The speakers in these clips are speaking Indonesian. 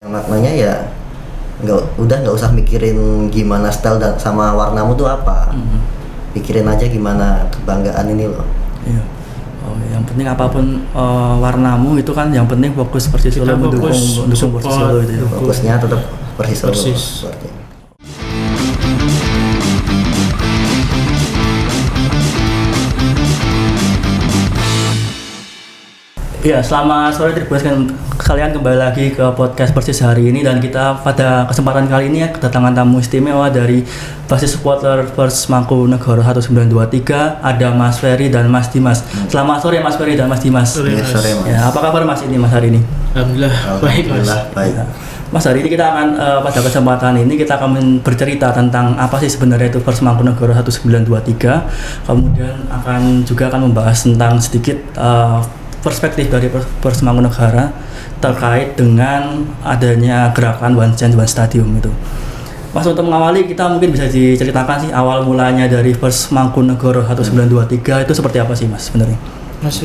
Maknanya ya nggak usah mikirin gimana style dan sama warnamu tuh apa. Pikirin aja gimana kebanggaan ini loh. Iya. Oh, yang penting apapun warnamu itu kan yang penting fokus Persis Solo mendukung Persis Solo itu ya. Fokusnya tetap Persis Solo. Ya, selamat sore Tribuners kalian, kembali lagi ke podcast Persis hari ini, dan kita pada kesempatan kali ini ya kedatangan tamu istimewa dari Persis supporter Pers Mangkunegoro 1923, ada Mas Ferry dan Mas Dimas. Selamat sore Mas Ferry dan Mas Dimas. Sore Mas. Ya, apa kabar Mas ini Mas hari ini? Alhamdulillah baik Mas. Baik. Ya. Mas, hari ini kita akan pada kesempatan ini kita akan bercerita tentang apa sih sebenarnya itu Pers Mangkunegoro 1923. Kemudian akan membahas tentang sedikit perspektif dari Pers Mangkunegara terkait dengan adanya gerakan One Chance One Stadium itu. Mas, untuk mengawali kita mungkin bisa diceritakan sih awal mulanya dari Pers Mangkunegoro 1923 itu seperti apa sih Mas sebenarnya? Mas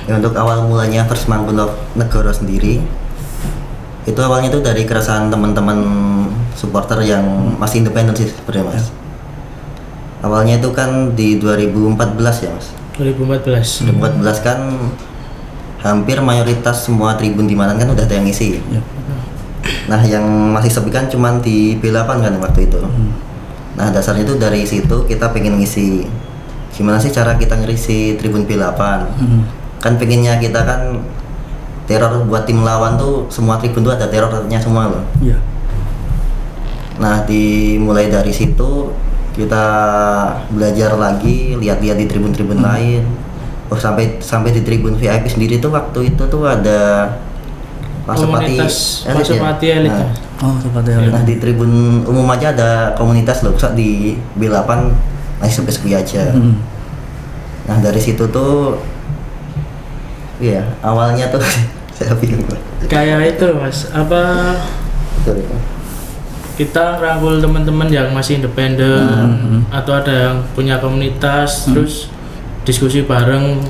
Ya, untuk awal mulanya Pers Mangkunegoro sendiri itu awalnya itu dari keresahan teman-teman supporter yang masih independen sih sebenarnya Mas. Awalnya itu kan di 2014 ya Mas. 2014 kan hampir mayoritas semua tribun di Malang kan udah ada yang ngisi. Ya. Nah, yang masih sepi kan cuman di B8 kan waktu itu. Nah, dasarnya itu dari situ kita pengen ngisi. Gimana sih cara kita ngisi tribun B8? Kan pengennya kita kan teror buat tim lawan tuh, semua tribun tuh ada terornya semua loh. Iya. Nah, dimulai dari situ kita belajar lagi, lihat-lihat di tribun-tribun lain. Oh, sampai di tribun VIP sendiri tuh waktu itu tuh ada Pasopati elit. Nah, di tribun umum aja ada komunitas loh, di B8 masih sepi-sepi aja. Nah, dari situ tuh iya, awalnya tuh saya bingung. Kayak itu Mas, apa kita rangkul teman-teman yang masih independen atau ada yang punya komunitas, terus diskusi bareng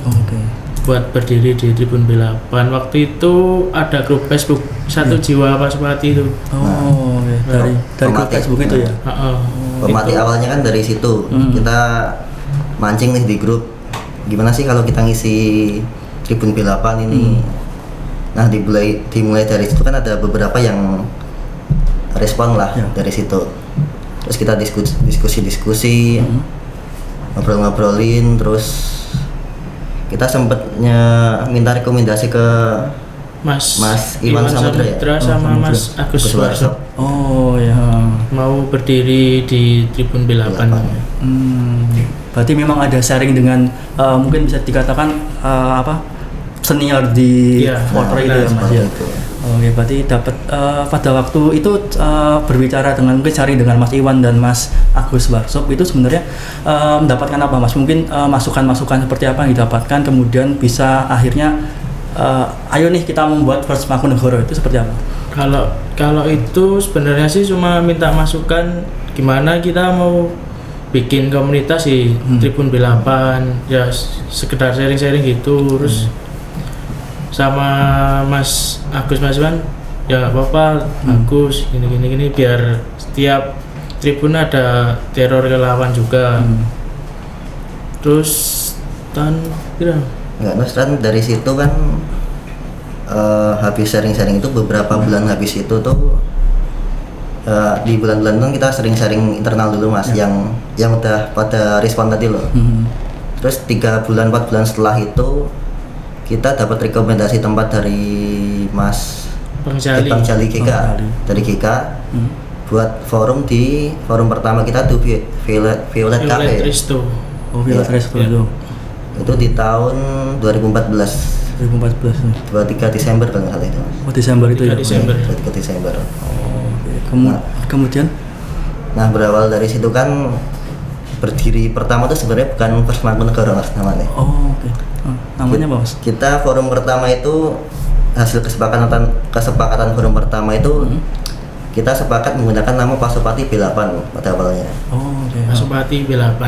buat berdiri di Tribun B8. Waktu itu ada grup Facebook Satu Jiwa Pasopati itu. Dari grup Facebook itu ya. Pemati awalnya kan dari situ. Kita mancing nih di grup. Gimana sih kalau kita ngisi Tribun B8 ini? Nah, dimulai dari situ kan ada beberapa yang respon lah dari situ. Terus kita diskusi, ngobrolin, terus kita sempatnya minta rekomendasi ke Mas Iwan Samudra sama Mas Agus Warsop. Oh ya. Mau berdiri di Tribun B8. Berarti memang ada sharing dengan mungkin bisa dikatakan senior di supporter itu ya Mas ya. Oke, berarti dapat pada waktu itu berbicara dengan mungkin sharing dengan Mas Iwan dan Mas Agus Warsop itu sebenarnya mendapatkan apa Mas? Mungkin masukan-masukan seperti apa yang didapatkan, kemudian bisa akhirnya ayo nih kita membuat Pers Mangkunegoro itu seperti apa? Kalau itu sebenarnya sih cuma minta masukan gimana kita mau bikin komunitas di Tribun B8, ya sekedar sharing-sharing gitu. Terus sama Mas Agus, Mas Iwan, ya nggak apa-apa, bagus gini biar setiap tribun ada teror ke lawan juga. Terus dari situ kan habis sharing-sharing itu beberapa bulan habis itu tuh di bulan-bulan itu kita sering sharing internal dulu Mas, yang udah pada respon tadi loh. Terus 3 bulan 4 bulan setelah itu kita dapat rekomendasi tempat dari Mas Bang Jali GK dari GK buat forum pertama kita tuh Violet Cafe. Violet Resto itu. Itu di tahun 2014. 23 Desember kalau nggak salah itu. Desember itu ya. 23 Desember. Kemudian berawal dari situ kan berdiri pertama tuh sebenarnya bukan Pers Mangkunegoro Mas namanya. Namanya apa Mas? Kita forum pertama itu hasil kesepakatan forum pertama itu kita sepakat menggunakan nama Pasopati B8 pada awalnya. Pasopati B8.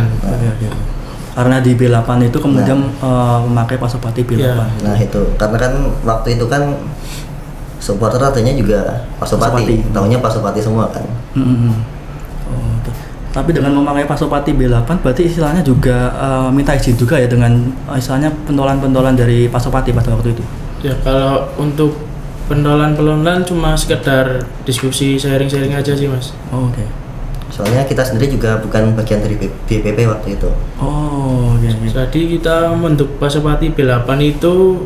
Karena di B8 itu kemudian memakai Pasopati B8. Nah itu karena kan waktu itu kan supporter adanya juga Pasopati. Taunya Pasopati semua kan. Oh, oke. Tapi dengan memakai Pasopati B8 berarti istilahnya juga minta izin juga ya dengan istilahnya pentolan-pentolan dari Pasopati pada waktu itu. Ya kalau untuk pentolan cuma sekedar diskusi sharing-sharing aja sih Mas. Oh, oke. Soalnya kita sendiri juga bukan bagian dari BPP waktu itu. Oh, oke. Jadi kita membentuk Pasopati B8 itu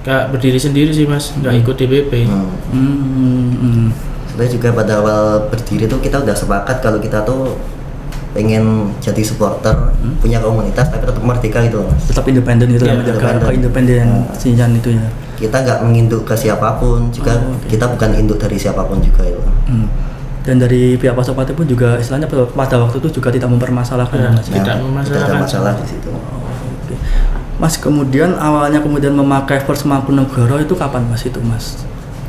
kayak berdiri sendiri sih Mas, nggak ikut DPP. Sebenarnya juga pada awal berdiri tuh kita udah sepakat kalau kita tuh pengen jadi supporter, punya komunitas tapi tetap merdeka gitu Mas. Tetap independen gitu ya, menjaga keindependensian itu ya. Kita nggak menginduk ke siapapun, juga kita bukan induk dari siapapun juga itu. Dan dari pihak Pasopati pun juga istilahnya pada waktu itu juga tidak mempermasalahkan ya, Mas. Tidak ada masalah di situ. Oke. Mas kemudian memakai First Mangkunegara itu kapan Mas itu Mas?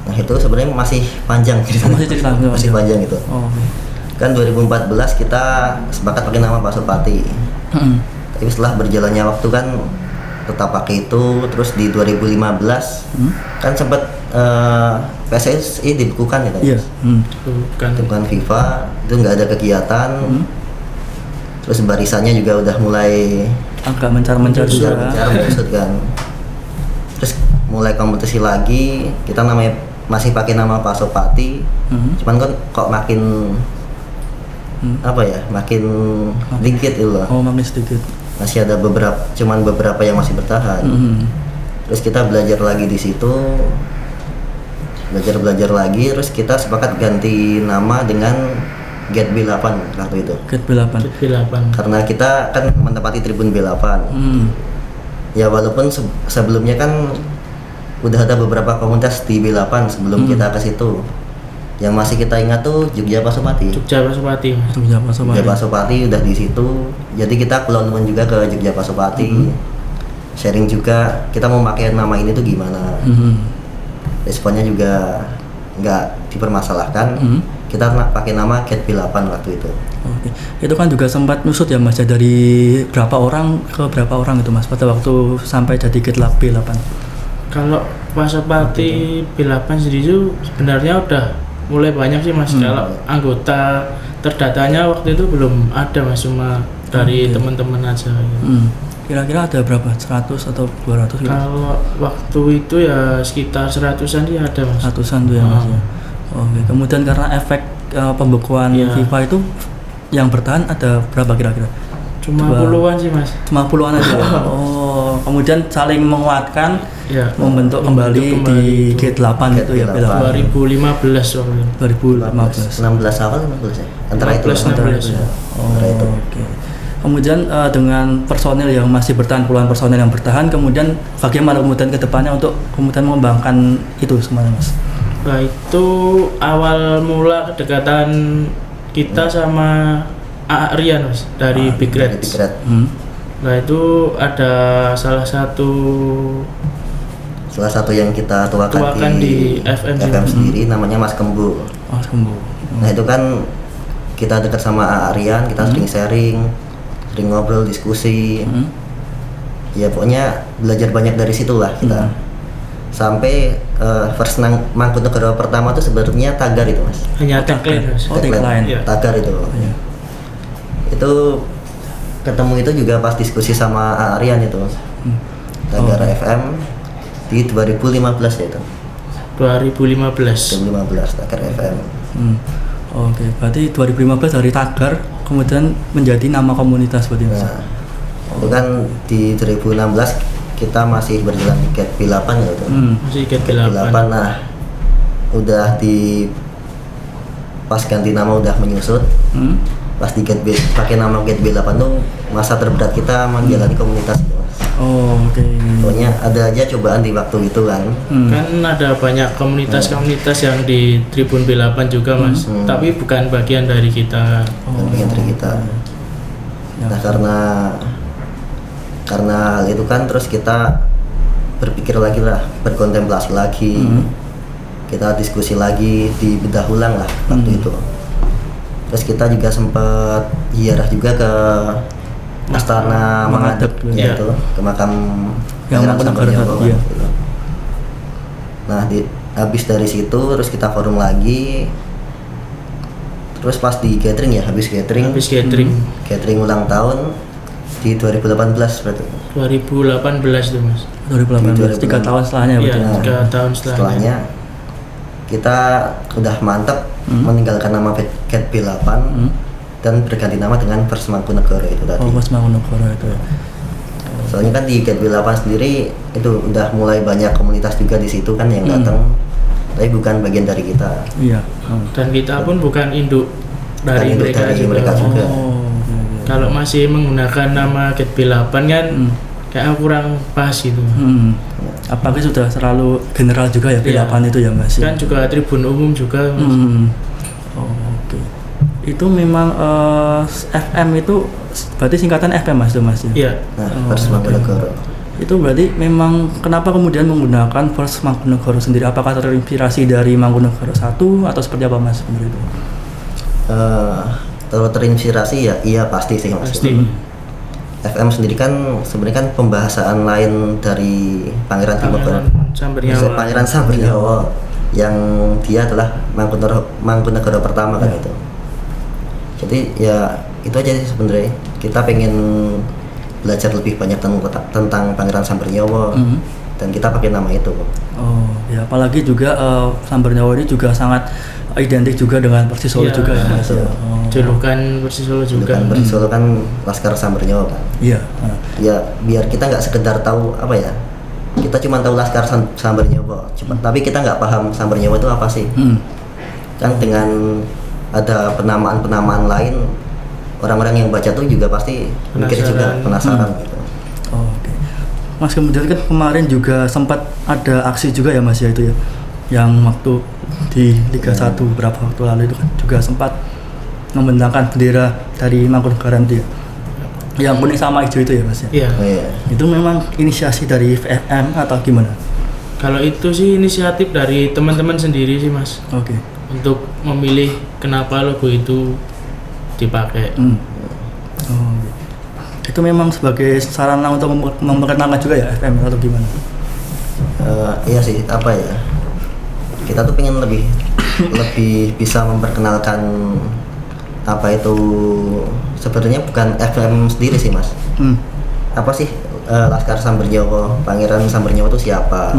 Nah itu sebenarnya masih panjang ceritanya. Masih cerita masih panjang itu. Oh, okay. Kan 2014 kita sepakat pakai nama Pasopati. Tapi setelah berjalannya waktu kan tetap pakai itu. Terus di 2015 kan sempat PSSI dibekukan ya. Iya. Bukan FIFA, itu nggak ada kegiatan. Terus barisannya juga udah mulai agak mencar-mencar juga. Maksud kan. Terus mulai kompetisi lagi, kita namanya masih pakai nama Pasopati. Cuman kan kok makin makin dikit itu lah. Oh, makin sedikit. Masih ada beberapa yang masih bertahan. Terus kita belajar lagi di situ. Belajar lagi, terus kita sepakat ganti nama dengan Get B8 waktu itu. Get B8. Karena kita kan menempati tribun B8. Ya walaupun sebelumnya kan udah ada beberapa komunitas di B8 sebelum kita ke situ. Yang masih kita ingat tuh Jogja Pasopati udah di situ. Jadi kita pulang juga ke Jogja Pasopati. Sharing juga kita mau pakai nama ini tuh gimana. Responnya juga nggak dipermasalahkan. Kita pakai nama Get B8 waktu itu. Oke. Itu kan juga sempat nusut ya Mas, dari berapa orang ke berapa orang itu Mas pada waktu sampai jadi Get B8. Kalau Pasopati B8 sendiri itu sebenarnya udah mulai banyak sih Mas. Kalau anggota terdatanya waktu itu belum ada Mas, cuma dari teman-teman aja gitu. Kira-kira ada berapa? 100 atau 200 gitu? Kalau waktu itu ya sekitar 100-an dia ada Mas. 100-an tuh ya Mas ya. Oke, kemudian karena efek pembekuan FIFA itu yang bertahan ada berapa kira-kira? Cuma puluhan sih Mas. Cuma puluhan aja. Oh, kemudian saling menguatkan, membentuk kembali di G8 itu ya. 2015 waktu itu. 2015. 16 awal 16 ya. Antara itu. Ya. Oke. Kemudian dengan personil yang masih bertahan, puluhan personil yang bertahan, kemudian bagaimana kemudian ke depannya untuk kemudian mengembangkan itu semuanya Mas? Nah itu awal mula kedekatan kita sama Rian Mas dari Big Red. Nah itu ada salah satu yang kita tuakan di FM sendiri, namanya Mas Kembu. Mas Kembu. Nah itu kan kita dekat sama Rian, kita sering ngobrol, diskusi. Ya pokoknya belajar banyak dari situ lah kita. Sampai First Mangkunegara pertama tuh sebenarnya tagar itu Mas. Hanya tagline Mas. Tagline. Tagar itu. Itu ketemu itu juga pas diskusi sama Rian itu Mas. Tagar FM di 2015 ya itu. 2015 Tagar FM. Oke, berarti 2015 dari Tagar kemudian menjadi nama komunitas berarti Mas. Nah, itu kan di 2016 kita masih berjalan di Get B8 ya itu. Masih Get B8. Nah, udah di pas ganti nama udah menyusut. Pas di pakai nama Get B8 tuh masa terberat kita menjalani komunitas itu Mas. Oh, oke. Pokoknya ada aja cobaan di waktu itu kan. Kan ada banyak komunitas-komunitas yang di Tribun B8 juga Mas. Tapi bukan bagian dari kita. Bagian dari kita. Nah karena hal itu kan terus kita berpikir lagi lah, berkontemplasi lagi. Kita diskusi lagi, dibedah ulang lah waktu itu. Terus kita juga sempat ziarah juga ke Astana Mangadeg gitu, ke makam yang Mangkunegara. Nah habis dari situ terus kita forum lagi, terus pas di gathering ya, habis gathering gathering ulang tahun di 2018 berarti 2018 tuh mas. 2018 3 tahun setelahnya Iya, berarti. 3 tahun setelahnya kita udah mantap meninggalkan nama Cat B8 dan berganti nama dengan First Mangkunegara itu tadi. Oh, First Mangkunegara itu ya. Soalnya kan di Cat B8 sendiri itu udah mulai banyak komunitas juga di situ kan yang datang, tapi bukan bagian dari kita. Iya. Dan kita pun bukan induk dari Bukan induk mereka dari juga. mereka juga. Oh, oke. Kalau masih menggunakan nama Cat B8 kan kayak kurang pas gitu. Apalagi sudah terlalu general juga ya B8 itu ya Mas. Kan juga tribun umum juga. Mas. Oh, oke. Itu memang FM itu berarti singkatan FM Mas itu Mas ya? Iya. Nah, First Mangkunegara. Itu berarti memang kenapa kemudian menggunakan First Mangkunegara sendiri? Apakah terinspirasi dari Mangkunegara 1 atau seperti apa Mas sebenarnya itu? Kalau terinspirasi ya iya pasti sih Mas. Pasti. FM sendiri kan sebenarnya kan pembahasan lain dari Pangeran Diponegoro. Pangeran Sambernyawa yang dia adalah Mangkunegara pertama kan itu. Jadi ya itu aja sih sebenarnya. Kita pengen belajar lebih banyak tentang Pangeran Sambernyawa dan kita pakai nama itu. Oh ya, apalagi juga Sambernyawa ini juga sangat identik juga dengan Persis Solo juga ya Mas. Julukan Persis Solo juga. Julukan Persis Solo kan Laskar Sambernyawa kan. Iya. Ya biar kita nggak sekedar tahu apa ya. Kita cuma tahu Laskar Sambernyawa, tapi kita nggak paham Sambernyawa itu apa sih. Kan dengan ada penamaan-penamaan lain, orang-orang yang baca tuh juga pasti mikir juga penasaran gitu. Oh, oke. Mas kemudian kan kemarin juga sempat ada aksi juga ya Mas ya itu ya, yang waktu di Liga 1 beberapa waktu lalu itu kan juga sempat membentangkan bendera dari Mangkunegara itu ya, yang kuning sama hijau itu ya Mas ya. Iya. Oh, iya. Itu memang inisiasi dari FM atau gimana? Kalau itu sih inisiatif dari teman-teman sendiri sih Mas. Oke. Untuk memilih kenapa logo itu dipakai. Oh, itu memang sebagai sarana untuk memperkenalkan juga ya FM atau gimana? Iya sih, apa ya? Kita tuh pengen lebih bisa memperkenalkan apa itu sebenarnya bukan FM sendiri sih Mas. Apa sih Laskar Sambernyawa, Pangeran Sambernyawa itu siapa?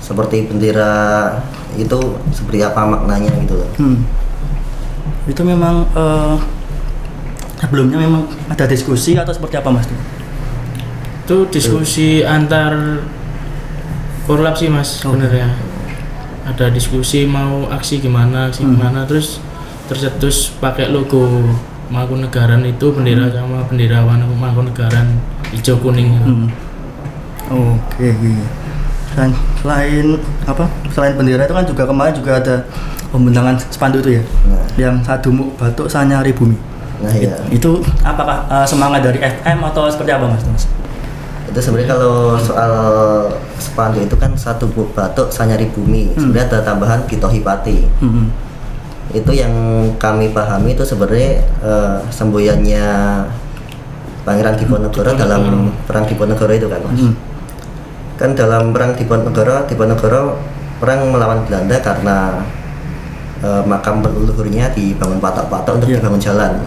Seperti bendera itu seperti apa maknanya gitu loh. Itu memang sebelumnya memang ada diskusi atau seperti apa Mas? Itu diskusi antar korlap sih Mas sebenarnya. Ada diskusi mau aksi gimana, terus tercetus pakai logo Mangkunegaran itu bendera sama bendera Mangkunegaran hijau kuning. Oke. Dan selain bendera itu kan juga kemarin juga ada pembentangan spanduk itu ya, yang Sadumuk Batuk Sanyari Bumi. Nah iya. Itu apakah semangat dari FM atau seperti apa Mas? Itu sebenarnya kalau soal spanduk itu kan Sadumuk Batuk Sanyari Bumi. Sebenarnya ada tambahan Gitohipati. Itu yang kami pahami itu sebenarnya semboyannya Pangeran Diponegoro dalam perang Diponegoro itu kan Mas. Kan dalam perang Diponegoro perang melawan Belanda karena makam leluhurnya dibangun patok-patok untuk dibangun jalan.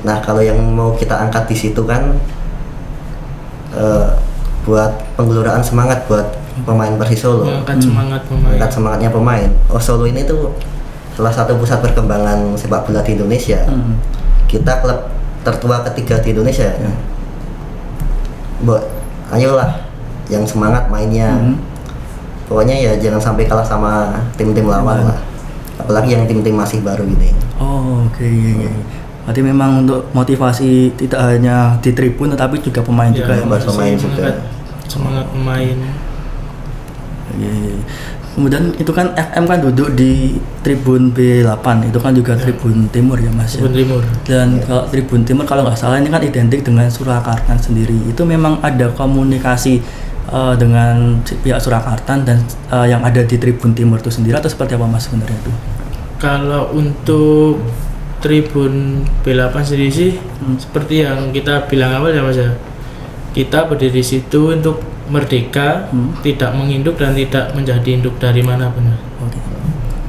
Nah kalau yang mau kita angkat di situ kan buat penggeluran semangat buat pemain Persis Solo. Mengangkat semangatnya pemain. Oh Solo ini tuh salah satu pusat perkembangan sepak bola di Indonesia. Kita klub tertua ketiga di Indonesia. Ayolah yang semangat mainnya. Pokoknya ya jangan sampai kalah sama tim-tim lawan lah. Apalagi yang tim-tim masih baru ini. Oh, oke. Berarti memang untuk motivasi tidak hanya di tribun tetapi juga pemain juga ya Mas. Pemain juga. Semangat pemain. Iya. Kemudian itu kan FM kan duduk di Tribun B8, itu kan juga Tribun Timur ya Mas. Tribun Timur. Dan kalau Tribun Timur kalau nggak salah ini kan identik dengan Surakarta sendiri. Itu memang ada komunikasi dengan pihak Surakarta dan yang ada di Tribun Timur itu sendiri atau seperti apa Mas sebenarnya itu? Kalau untuk Tribun B8 sendiri sih seperti yang kita bilang awal ya Mas ya. Kita berdiri di situ untuk merdeka, tidak menginduk dan tidak menjadi induk dari manapun. Oke.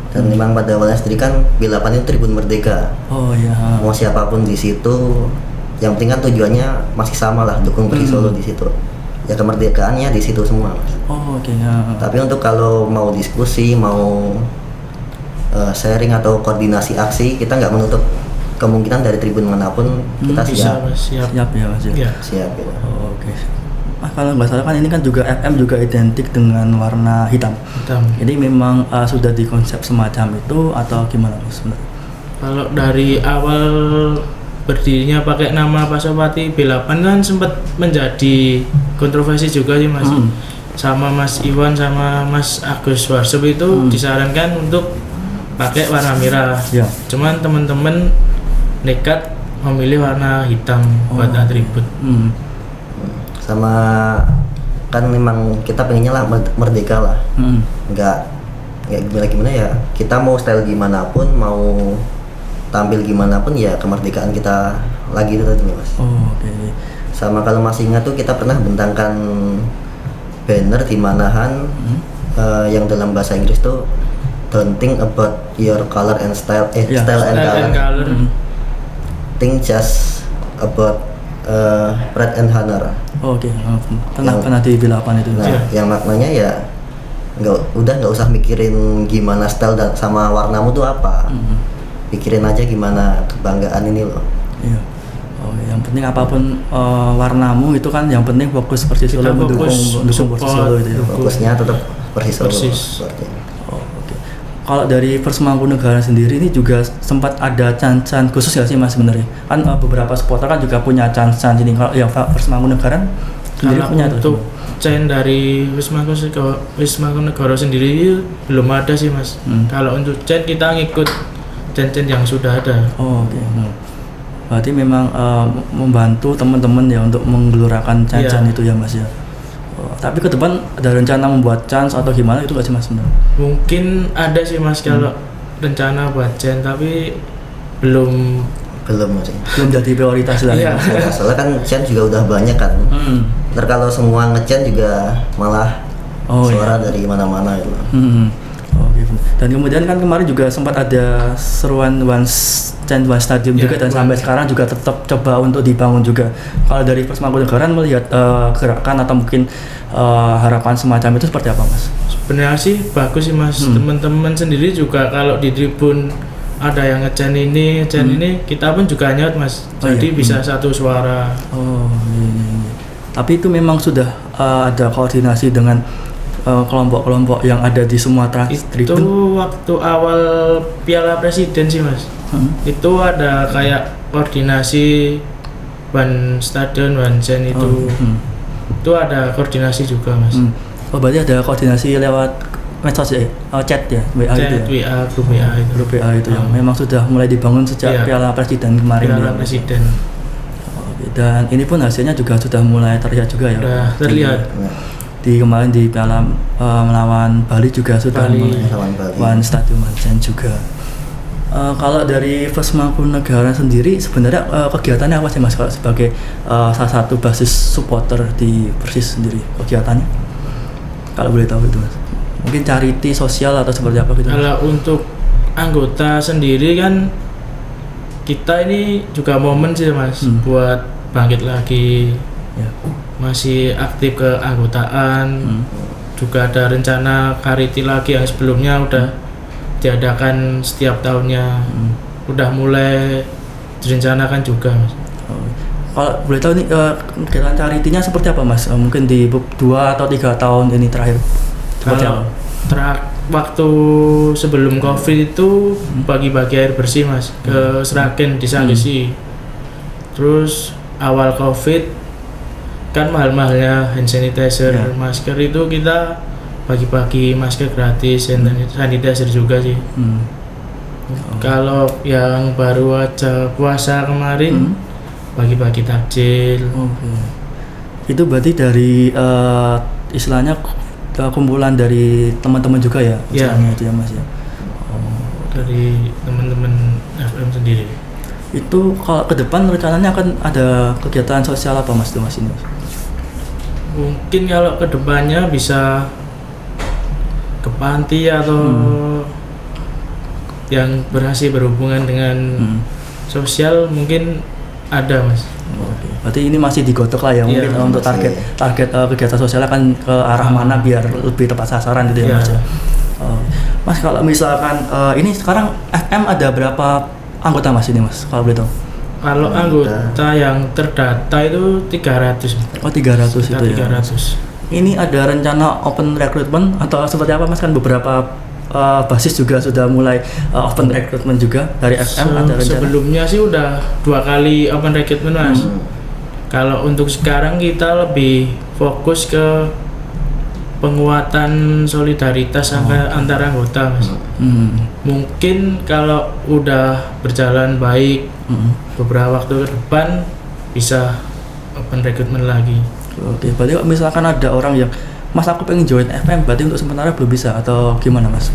Dan memang pada awalnya sendiri kan B8 itu Tribun Merdeka. Oh iya. Mau siapapun di situ, yang penting kan tujuannya masih sama lah, dukung Persis Solo di situ. Ya kemerdekaannya di situ semua, Mas. Oh oke. Ya. Tapi untuk kalau mau diskusi, mau sharing atau koordinasi aksi, kita nggak menutup kemungkinan dari tribun manapun kita Bisa, siap. Mas, siap. Siap ya Mas ya. Iya. Siap ya. Oh, oke. Kalau nggak salah kan ini kan juga FM juga identik dengan warna hitam. Hitam. Ini memang sudah dikonsep semacam itu atau gimana Mas sebenarnya? Kalau dari awal berdirinya pakai nama Pasopati B8 kan sempat menjadi kontroversi juga sih Mas. Sama Mas Iwan sama Mas Agus Warsop itu disarankan untuk pakai warna merah. Ya. Cuman teman-teman nekat memilih warna hitam buat atribut. Sama kan memang kita pengennya lah merdeka lah. Nggak gimana ya, kita mau style gimana pun, mau tampil gimana pun, ya kemerdekaan kita lagi itu tadi Mas. Oh, oke. Sama kalau masih ingat tuh kita pernah bentangkan banner di Manahan yang dalam bahasa Inggris tuh don't think about your color and style, style and color. Think just about pride and honor. Oh, oke. Pernah di B8 itu. Nah, yang maknanya ya nggak usah mikirin gimana style dan sama warnamu tuh apa. Pikirin aja gimana kebanggaan ini loh. Iya. Oh, yang penting apapun warnamu itu kan yang penting fokus Persis Solo, mendukung Persis Solo itu ya. Fokusnya tetap Persis Solo. Oh, oke. Kalau dari Persmangkunagaran sendiri ini juga sempat ada can-can khusus nggak sih Mas sebenarnya? Kan beberapa supporter kan juga punya can-can ini. Kalau yang Persmangkunagaran sendiri Kalau punya untuk can dari Wismangkunegara sendiri belum ada sih Mas. Kalau untuk can kita ngikut can-can yang sudah ada. Oh, oke. Berarti memang membantu teman-teman ya untuk menggelurakan can-can itu ya Mas ya. Tapi ke depan ada rencana membuat chance atau gimana itu nggak sih Mas sebenarnya? Mungkin ada sih Mas kalau rencana buat can, tapi belum sih. Belum jadi prioritas lah. Iya. Ya. Soalnya kan Chan juga udah banyak kan. Ntar kalau semua nge-Chan juga malah suara dari mana-mana gitu. Oke. Dan kemudian kan kemarin juga sempat ada seruan One Stadium juga, dan sampai sekarang juga tetap coba untuk dibangun juga. Kalau dari Persmangkunagaran melihat gerakan atau mungkin harapan semacam itu seperti apa Mas? Sebenarnya sih bagus sih Mas. Teman-teman sendiri juga kalau di tribun ada yang nge-Chan ini, kita pun juga nyaut Mas. Jadi bisa satu suara. Oh iya. Tapi itu memang sudah ada koordinasi dengan kelompok-kelompok yang ada di semua tribun. Itu waktu awal Piala Presiden sih Mas. Itu ada kayak koordinasi One Stadion, One Chan itu. Itu ada koordinasi juga Mas. Oh berarti ada koordinasi lewat medsos ya, chat ya, WA itu ya? Grup WA itu. Grup WA itu yang memang sudah mulai dibangun sejak Piala Presiden kemarin. Piala Presiden. Dan ini pun hasilnya juga sudah mulai terlihat juga ya. Sudah terlihat. Di kemarin di Piala melawan Bali juga sudah One Stadium One juga. Kalau dari Persmangkunagaran sendiri sebenarnya kegiatannya apa sih Mas kalau sebagai salah satu basis supporter di Persis sendiri, kegiatannya? Kalau boleh tahu itu Mas. Mungkin charity sosial atau seperti apa gitu? Kalau untuk anggota sendiri kan kita ini juga momen sih Mas buat bangkit lagi. Ya. Masih aktif keanggotaan, juga ada rencana charity lagi yang sebelumnya udah diadakan setiap tahunnya, udah mulai direncanakan juga Mas. Kalau boleh tahu nih kegiatan charity-nya seperti apa Mas? Mungkin di 2 atau 3 tahun ini terakhir seperti apa? Waktu sebelum COVID itu bagi-bagi air bersih Mas ke Sragen di Sangisi. Terus awal COVID kan mahal-mahalnya hand sanitizer, masker itu kita bagi-bagi masker gratis, hand sanitizer juga sih. Kalau yang baru aja puasa kemarin bagi-bagi takjil. Itu berarti dari istilahnya kumpulan dari teman-teman juga ya, istilahnya itu ya Mas ya. Dari teman-teman FM sendiri. Itu kalau ke depan rencananya akan ada kegiatan sosial apa Mas itu Mas ini? Mungkin kalau kedepannya bisa ke panti atau yang berhasil berhubungan dengan sosial mungkin ada mas. Oke. Berarti ini masih digodok lah ya, mungkin untuk target kegiatan sosialnya kan ke arah mana biar lebih tepat sasaran gitu ya mas. Mas kalau misalkan ini sekarang FM ada berapa anggota mas ini mas kalau boleh tahu? Kalau anggota yang terdata itu 300. Oh 300 itu ya. 300. Ini ada rencana open recruitment atau seperti apa mas? Kan beberapa basis juga sudah mulai open recruitment juga dari FM ada rencana? Sebelumnya sih udah 2 kali open recruitment mas. Kalau untuk sekarang kita lebih fokus ke penguatan solidaritas antara anggota mas. Mungkin kalau udah berjalan baik beberapa waktu ke depan bisa open recruitment lagi. Oke, berarti kalau misalkan ada orang yang mas aku pengen join FM, berarti untuk sementara belum bisa atau gimana mas?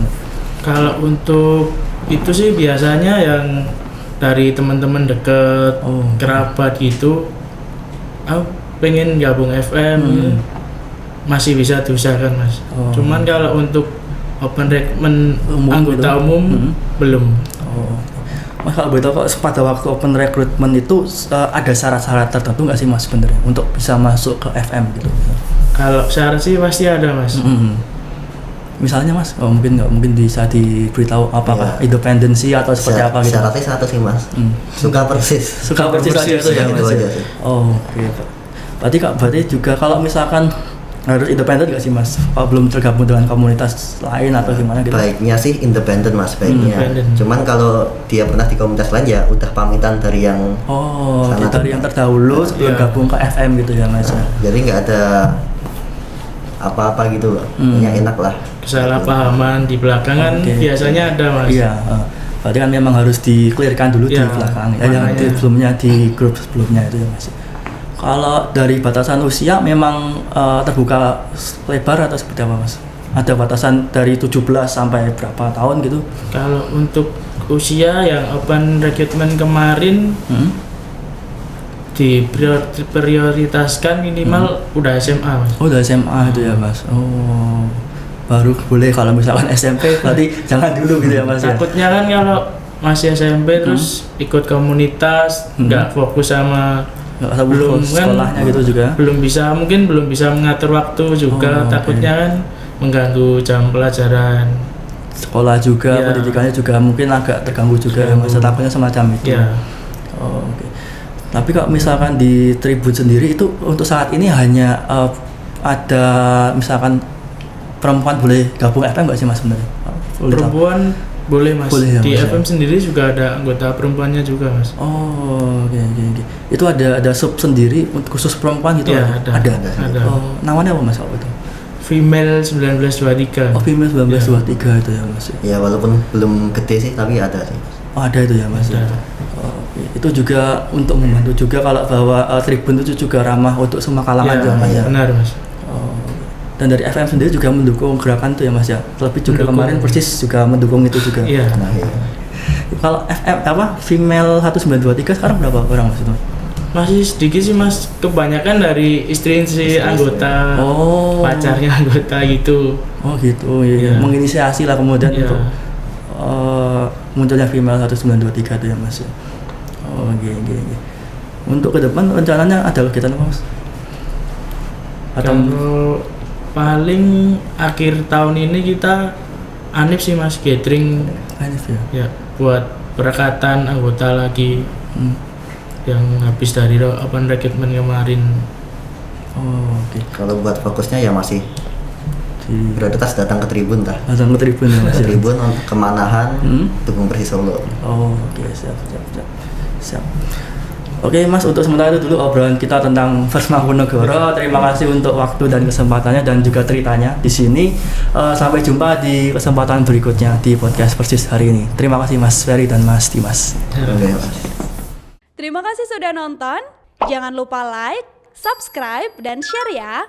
Kalau untuk itu sih biasanya yang dari teman-teman deket, kerabat gitu, aku pengen gabung FM, masih bisa diusahakan mas. Cuman kalau untuk open recruitment anggota umum belum. Mas kalau boleh tahu kok pada waktu open recruitment itu ada syarat-syarat tertentu nggak sih mas sebenarnya untuk bisa masuk ke FM gitu? Kalau syarat sih pasti ada mas. Misalnya mas, mungkin bisa diberitahu apakah independensi atau seperti apa gitu? Syaratnya satu sih mas, suka persis. Suka persis aja itu ya mas. Oke. Berarti juga kalau misalkan harus independen nggak sih mas? Belum tergabung dengan komunitas lain atau gimana gitu? Baiknya sih independen mas, baiknya. Cuman kalau dia pernah di komunitas lain ya udah pamitan dari yang dari yang terdahulu sebelum gabung ke FM gitu ya mas. Jadi nggak ada apa-apa gitu loh, enak lah. Kesalahpahaman di belakang kan biasanya ada mas. Iya, berarti kan memang harus di-clearkan dulu di belakang ya, yang di grup sebelumnya itu ya mas. Kalau dari batasan usia memang terbuka lebar atau seperti apa mas? Ada batasan dari 17 sampai berapa tahun gitu? Kalau untuk usia yang open recruitment kemarin diprioritaskan minimal udah SMA mas. Oh udah SMA itu ya mas. Oh baru boleh, kalau misalkan SMP berarti jangan dulu gitu ya mas. Takutnya kan kalau masih SMP terus ikut komunitas nggak fokus sama belum sekolahnya kan, gitu juga. Belum bisa mengatur waktu juga. Takutnya kan mengganggu jam pelajaran. Sekolah juga, pendidikannya juga mungkin agak terganggu juga ya mas. Takutnya semacam itu. Oke. Tapi kalau misalkan di Tribun sendiri itu untuk saat ini hanya ada misalkan perempuan boleh gabung FM nggak sih mas sebenarnya? Perempuan boleh mas. Boleh, ya, di mas, FM sendiri juga ada anggota perempuannya juga mas. Oke. Itu ada sub sendiri untuk khusus perempuan gitu? Ya, ada. Namanya apa mas kalau itu? Female 1923. Oh Female 1923 itu ya mas. Ya walaupun belum gede sih tapi ada sih. Oh ada itu ya mas. Itu juga untuk membantu juga kalau bahwa Tribun itu juga ramah untuk semua kalangan ya, mas ya. Benar mas. Dan dari FM sendiri juga mendukung gerakan itu ya mas ya. Lebih juga kemarin Persis juga mendukung itu juga. Iya. Kalau FM Female 1923 sekarang berapa orang mas itu? Masih sedikit sih mas. Kebanyakan dari istri anggota, pacarnya anggota gitu. Oh gitu. Iya. Menginisiasi lah kemudian untuk munculnya Female 1923 itu ya mas ya. Oke. Untuk ke depan rencananya ada kegiatan apa mas? Kalau paling akhir tahun ini kita Anif sih mas, gathering Anif ya buat perekatan anggota lagi yang habis dari open recruitment kemarin. Oke. Kalau buat fokusnya ya masih prioritas datang ke Tribun dah. Datang ke Tribun ya mas. Tribun kemanahan dukung Persis Solo. Oke, siap. Oke mas, untuk sementara itu dulu obrolan kita tentang First Mangkunegoro. Terima kasih untuk waktu dan kesempatannya dan juga ceritanya di sini. Sampai jumpa di kesempatan berikutnya di podcast Persis hari ini. Terima kasih Mas Ferry dan Mas Dimas. Terima kasih sudah nonton. Jangan lupa like, subscribe, dan share ya.